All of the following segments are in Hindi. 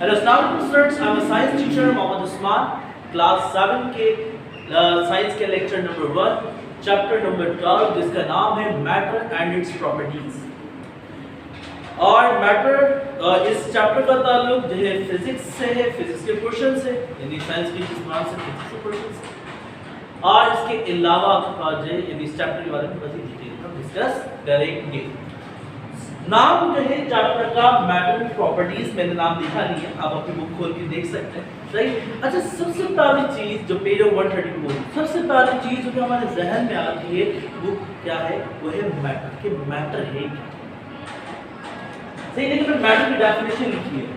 Hello, students. I'm a science teacher, Mohammad Usman, class 7 के साइंस के लेक्चर नंबर 1, चैप्टर नंबर 12, जिसका नाम है मैटर एंड इट्स प्रॉपर्टीज। और मैटर इस चैप्टर का ताल्लुक जो है फिजिक्स से है, फिजिक्स के क्वेश्चन से, यानी साइंस की जिस्मान से फिजिक्स के क्वेश्चन से। और इसके अलावा जो है इस चैप्टर के बारे में बड़ी डिटेल में डिस्कस करेंगे। नाम जो है चैप्टर का मैटर एंड प्रॉपर्टीज, मैंने नाम लिखा नहीं है, आप अपनी बुक खोल के देख सकते हैं। सही। अच्छा, सबसे पहली चीज जो पेज 134, सबसे पहली चीज जो हमारे जहन में आती है वो क्या है? वो है मैटर। कि मैटर है क्या? सही। लेकिन मैटर की डेफिनेशन लिखी है,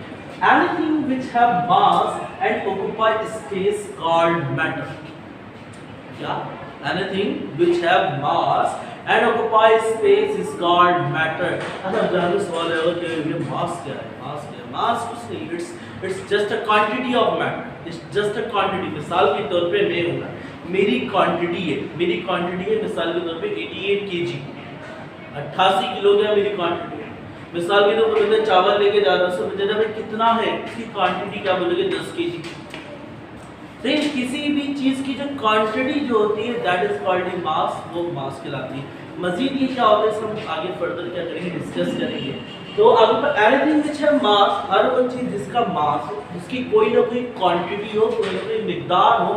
anything which have mass and occupy space called matter. क्या? Anything which have mass and occupy space is called matter। अच्छा, जानने सवाल है कि ये मास क्या है? मास क्या है? मास कुछ नहीं, it's just a quantity of matter, it's just a quantity। मिसाल के तौर पे मैं हूँ, मेरी क्वांटिटी है, मिसाल के तौर पे 88 kg, 88 किलोग्राम मेरी क्वांटिटी है। मिसाल के तौर पे मैं चावल लेके जा रहा हूँ, मुझे जब कितना है इसकी क्वांटिटी क्या बोलोगे? 10 kg। तो किसी भी चीज की जो क्वांटिटी जो होती है दैट इज कॉल्ड मास, वो मास कहलाती है। मजीद ये क्या होता है इसको हम आगे फर्दर क्या करेंगे, डिस्कस करेंगे। तो अब एनीथिंग व्हिच है मास, हर वो चीज जिसका मास हो, जिसकी कोई ना कोई क्वांटिटी हो, कोई ना कोई मिकदार हो,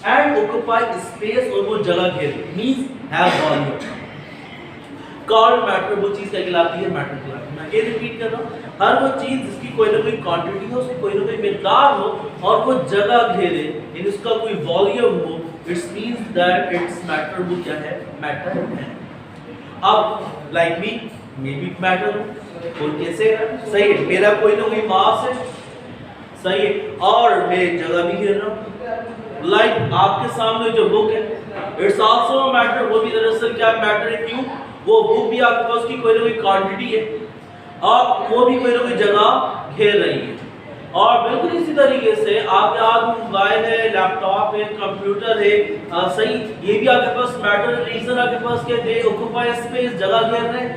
एंड ऑक्यूपाई स्पेस, और वो जगह घेरे, means have volume, called matter. वो चीज क्या कहलाती है? मैटर कहलाती है। मैं ये रिपीट कर रहा हूँ, हर वो चीज जिसकी कोई ना कोई क्वांटिटी हो, उसकी कोई ना कोई मिकदार हो, और वो जगह घेरे, यानी उसका कोई वॉल्यूम हो, it's means that it's matter. वो क्या है? मैटर है। अब लाइक मी भी मैटर हूँ, और कैसे? सही है, मेरा कोई ना कोई मास है, सही है, और मैं जगह भी घेर रहा हूँ। लाइक आपके सामने जो बुक है, इट्स आल्सो मैटर। वो भी दरअसल क्या मैटर है? क्यों? वो बुक भी आपके पास की कोई ना कोई क्वांटिटी है, और वो भी कोई ना कोई जगह घेर रही है। और बिल्कुल इसी तरीके से आपके हाथ में मोबाइल है, लैपटॉप है, कंप्यूटर है, सही, ये भी आपके पास मैटर। रीजन आपके पास क्या है? ऑक्यूपाई स्पेस, जगह घेर रहे हैं,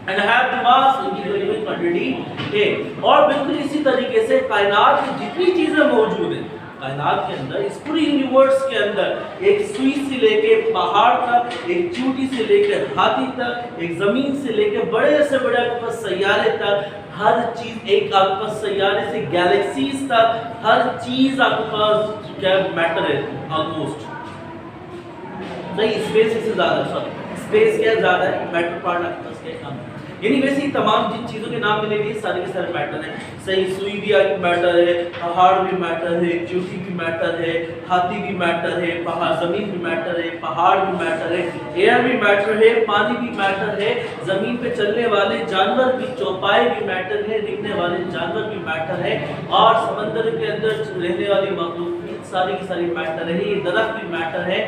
एंड हैव द मास, इनकी कोई ना कोई क्वांटिटी है। और बिल्कुल इसी तरीके से कायनात में जितनी चीजें मौजूद हैं, कायनात के अंदर, इस पूरी यूनिवर्स के अंदर, एक सुई से लेके पहाड़ तक, एक चींटी से लेके हाथी तक, एक जमीन से लेके बड़े से बड़े आपके पास सैयारे तक, हर चीज, एक आपके पास सैयारे से गैलेक्सीज तक, हर चीज आपके पास क्या मैटर है? ऑलमोस्ट नहीं, स्पेस से ज्यादा, सॉरी, स्पेस क्या ज्यादा है, मैटर पार्ट आपके पास क्या कम है। यानी वैसे ही तमाम जिन चीज़ों के नाम मिलेंगे सारे के सारे मैटर हैं। सही, सुई भी मैटर है, पहाड़ भी मैटर है, चींटी भी मैटर है, हाथी भी मैटर है, पहाड़, जमीन भी मैटर है, पहाड़ भी मैटर है, एयर भी मैटर है, पानी भी मैटर है, जमीन पे चलने वाले जानवर भी, चौपाई भी मैटर है, दिखने वाले जानवर भी मैटर है, और समंदर के अंदर रहने वाली मखलूक सारी की सारी मैटर है, ये दरख्त भी मैटर है,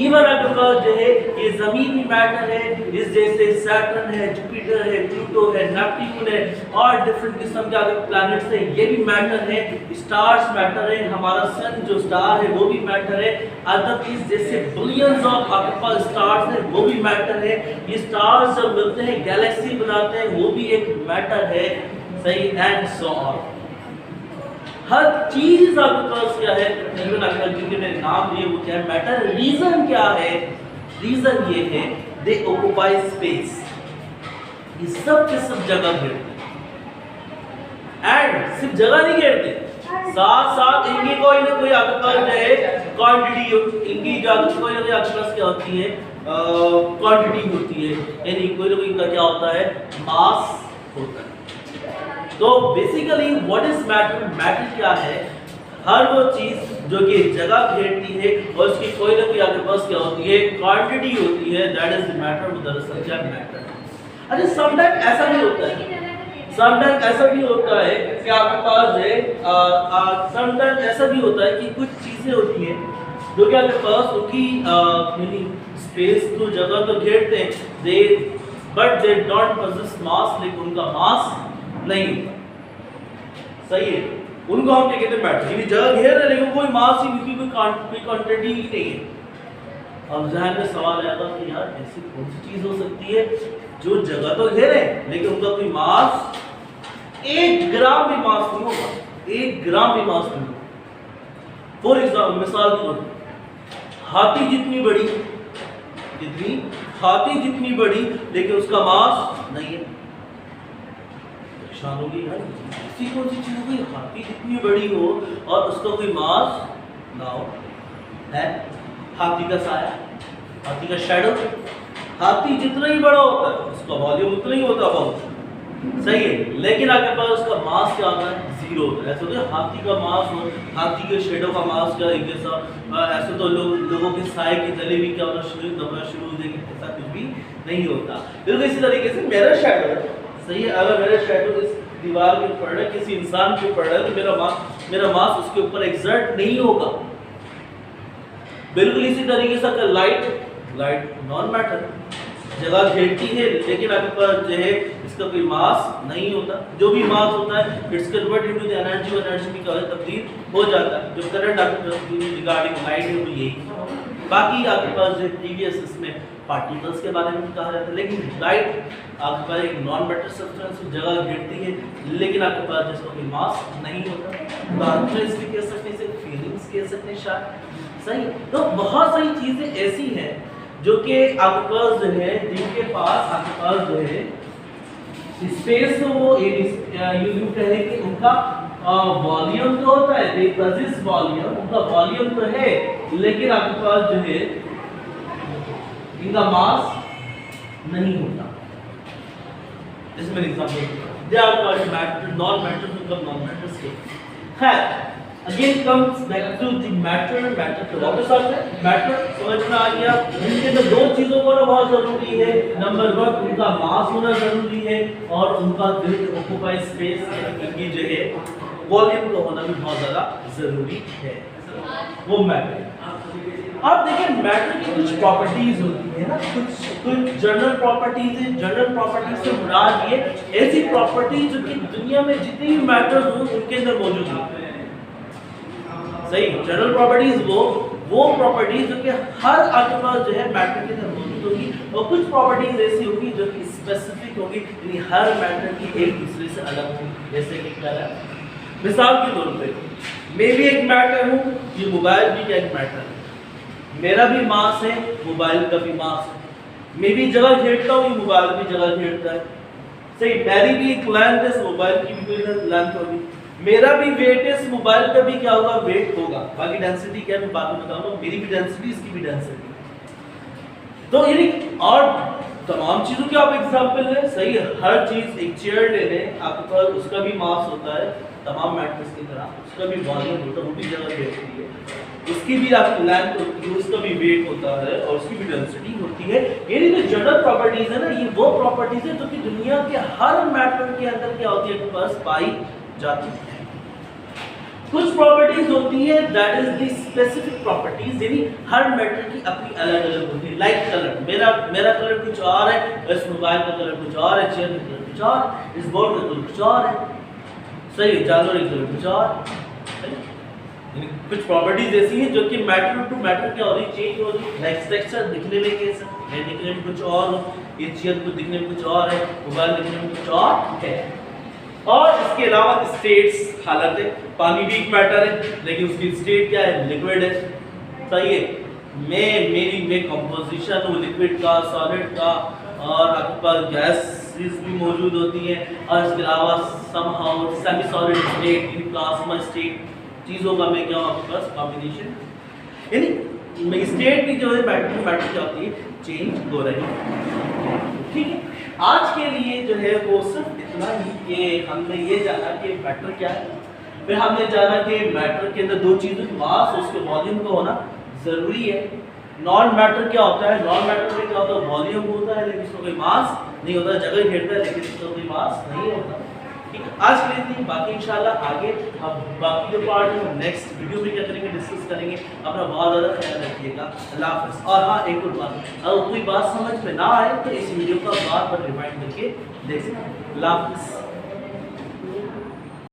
इवन आपके पास जो है ये जमीन भी मैटर है, इस जैसे सैटर्न है, जुपिटर है, प्लूटो है, नेपट्यून है, और डिफरेंट किस्म के आगे प्लैनेट्स हैं, ये भी मैटर है, स्टार्स मैटर है, हमारा सन जो स्टार है वो भी मैटर है, अदर इस जैसे बिलियंस ऑफ आपके पास स्टार्स हैं वो भी मैटर है, ये स्टार्स जब मिलते हैं गैलेक्सी बनाते हैं वो भी एक मैटर है, सही, एंड सो ऑन। हर चीज आपके पास क्या है? इवन अगर जिनके मैंने नाम लिए वो क्या है? मैटर। रीजन क्या है? रीजन ये है, दे ऑक्यूपाई स्पेस, ये सब के सब जगह घेरते हैं, एंड सिर्फ जगह नहीं घेरते, साथ साथ इनकी कोई ना कोई आपके पास जो है क्वांटिटी, इनकी जो कोई ना कोई आपके पास क्या होती है? क्वांटिटी होती है, यानी कोई ना कोई इनका क्या होता है? मास होता है। तो basically what is matter? Matter क्या है? हर वो चीज जो कि जगह घेरती है और उसकी कोई ना कोई आपके पास क्या होती है? क्वांटिटी होती है, दैट इज द मैटर। दरअसल क्या मैटर? अच्छा, समटाइम ऐसा भी होता है, समटाइम ऐसा भी होता है कि आपके पास है, समटाइम ऐसा भी होता है कि कुछ चीजें होती हैं जो कि आपके पास उनकी स्पेस तो जगह तो घेरते हैं, दे बट दे डोंट पोजेस मास, लेकिन उनका मास नहीं, सही है, उनको हम क्या कहते हैं? मैटर। यानी जगह घेर रहे लेकिन कोई मास ही, उनकी कोई क्वांटिटी ही नहीं है। अब जहन में सवाल आएगा कि यार ऐसी कौन सी चीज हो सकती है जो जगह तो घेरे लेकिन उनका कोई मास, 1 ग्राम भी मास नहीं होगा, 1 ग्राम भी मास नहीं होता। फॉर एग्जाम्पल, मिसाल के तौर पर हाथी जितनी बड़ी, कितनी, हाथी जितनी बड़ी, लेकिन उसका मास नहीं है। परेशान होगी यार, ऐसी कौन सी चीज होगी हाथी जितनी बड़ी हो और उसका कोई मास ना हो? है हाथी का साया, हाथी का शैडो। हाथी जितना ही बड़ा होता है उसका वॉल्यूम उतना ही होता है, बहुत सही है, लेकिन आपके पास उसका मास क्या होता है? 0 होता है। ऐसे होता है हाथी का मास हो, हाथी के शेडो का मास क्या एक जैसा। ऐसे तो लोगों के साए के तले भी क्या होना शुरू हो जाएंगे, ऐसा कुछ भी नहीं होता। बिल्कुल इसी तरीके से मेरा शेडो है, सही है, अगर मेरा शेडो इस दीवार के ऊपर है, किसी इंसान के ऊपर है, तो मेरा मास उसके ऊपर एक्सर्ट नहीं होगा। बिल्कुल इसी तरीके से अगर लाइट नॉन मैटर, जगह घेरती है, लेकिन आपके पास जो है इसका कोई मास नहीं होता। जो भी मास होता है it's convert into the energy, और एनर्जी में क्या होता है? तब्दील हो जाता है। जो करंट आपके पास रिगार्डिंग लाइट है वो यही। बाकी आपके पास जो प्रीवियस इसमें पार्टिकल्स के बारे में कहा जाता है, लेकिन लाइट आपके पास एक नॉन मैटर सब्सटेंस जगह घेरती है, लेकिन आपके पास जिसका कोई मास नहीं होता। बाद में इसलिए कह सकते हैं, फीलिंग्स कह सकते हैं शायद, सही। तो बहुत सारी चीजें ऐसी हैं जो कि आपके पास जो है, जिनके पास आपके पास जो है स्पेस, वो यूं कहें कि उनका वॉल्यूम तो होता है, दे पोजेस वॉल्यूम, उनका वॉल्यूम तो है, लेकिन आपके पास जो है इनका मास नहीं होता। इसमें example they are called matter, non matter, मतलब नॉन मैटर स्टेट है। Again comes back to the matter तो वापस आते हैं। मैटर समझ में आ गया। इनके अंदर 2 चीजों को होना बहुत जरूरी है। नंबर 1 उनका मास होना जरूरी है, और उनका ऑक्यूपाई स्पेस इनकी जो है वॉल्यूम का होना भी बहुत ज्यादा जरूरी है। वो मैटर। अब देखिए मैटर की कुछ प्रॉपर्टीज होती है ना, कुछ जनरल प्रॉपर्टीज है। जनरल प्रॉपर्टीज से मुराद ये ऐसी प्रॉपर्टीज जो कि दुनिया में जितने भी मैटर्स हो उनके अंदर मौजूद है, सही। जनरल प्रॉपर्टीज वो प्रॉपर्टीज जो कि हर आपके पास जो है मैटर के अंदर मौजूद होगी, और कुछ प्रॉपर्टीज ऐसी होगी जो कि स्पेसिफिक होगी, यानी हर मैटर की एक दूसरे से अलग होगी। जैसे कि क्या है, मिसाल के तौर पे मैं भी एक मैटर हूँ, ये मोबाइल भी क्या एक मैटर है। मेरा भी मास है, मोबाइल का भी मास है। मैं भी जगह घेरता हूँ, ये मोबाइल भी जगह घेरता है, सही। मेरी भी एक लेंथ है, मोबाइल की भी लेंथ होगी। मेरा भी वेट है, इस मोबाइल का भी क्या होगा? वेट होगा। बाकी डेंसिटी क्या है मैं बाद में बताऊंगा। मेरी भी डेंसिटी, इसकी भी डेंसिटी। तो यानी और तमाम चीजों के आप एग्जांपल लें, सही है। हर चीज, एक चेयर ले लें, आपके पास उसका भी मास होता है, तमाम मैटर्स की तरह उसका भी वॉल्यूम होता है, वो भी जगह घेरती है, उसकी भी आपकी लेंथ होती है, उसका भी वेट होता है, और उसकी भी डेंसिटी होती है। यानी जो जनरल प्रॉपर्टीज है ना, ये वो प्रॉपर्टीज है जो कि दुनिया के हर मैटर के अंदर क्या होती है, आपके पास पाई जाती है। कुछ प्रॉपर्टीज होती है that is the specific properties, यानी हर मैटर की अपनी अलग अलग होती है। लाइक कलर, मेरा कलर कुछ और है, इस मोबाइल का कलर कुछ और है, चेयर का कलर कुछ और, इस बोर्ड का कलर कुछ और है, सही है। जानवर का कलर कुछ और, यानी कुछ प्रॉपर्टीज ऐसी हैं जो कि मैटर टू मैटर क्या हो रही, चेंज हो रही। लाइक स्ट्रक्चर दिखने में कैसा है, दिखने में कुछ और हो, ये चेयर को दिखने में कुछ और है, मोबाइल दिखने में कुछ और है। और इसके अलावा स्टेट्स, हालत है। पानी भी एक मैटर है, लेकिन उसकी स्टेट क्या है? लिक्विड है, सही है। मेरी कंपोजिशन हो लिक्विड का, सॉलिड का, और आपके पास गैसेस भी मौजूद होती हैं, और इसके अलावा somehow semi solid state, plasma state चीज़ों का मैं क्या आपके पास कॉम्बिनेशन, यानी स्टेट भी जो है मैटर क्या होती है, चेंज हो रही है। ठीक है, आज के लिए जो है वो सिर्फ इतना ही कि हमने ये जाना कि मैटर क्या है, फिर हमने जाना कि मैटर के अंदर 2 चीज़ें, मास और उसके वॉल्यूम का होना ज़रूरी है। नॉन मैटर क्या होता है? नॉन मैटर में क्या होता है? वॉल्यूम होता है, लेकिन इसका कोई मास नहीं होता, जगह घेरता है, लेकिन इसका कोई मास नहीं होता। ठीक है, आज के लिए इतनी, बाकी इंशाल्लाह आगे हम बाकी जो पार्ट है नेक्स्ट वीडियो में क्या करेंगे, डिस्कस करेंगे। अपना बहुत ज़्यादा ख्याल रखिएगा। अल्लाह हाफ़िज़। और हाँ, एक और बात, अगर कोई बात समझ में ना आए तो इस वीडियो का बार बार रिवाइंड करके देख सकते हैं। अल्लाह हाफ़िज़।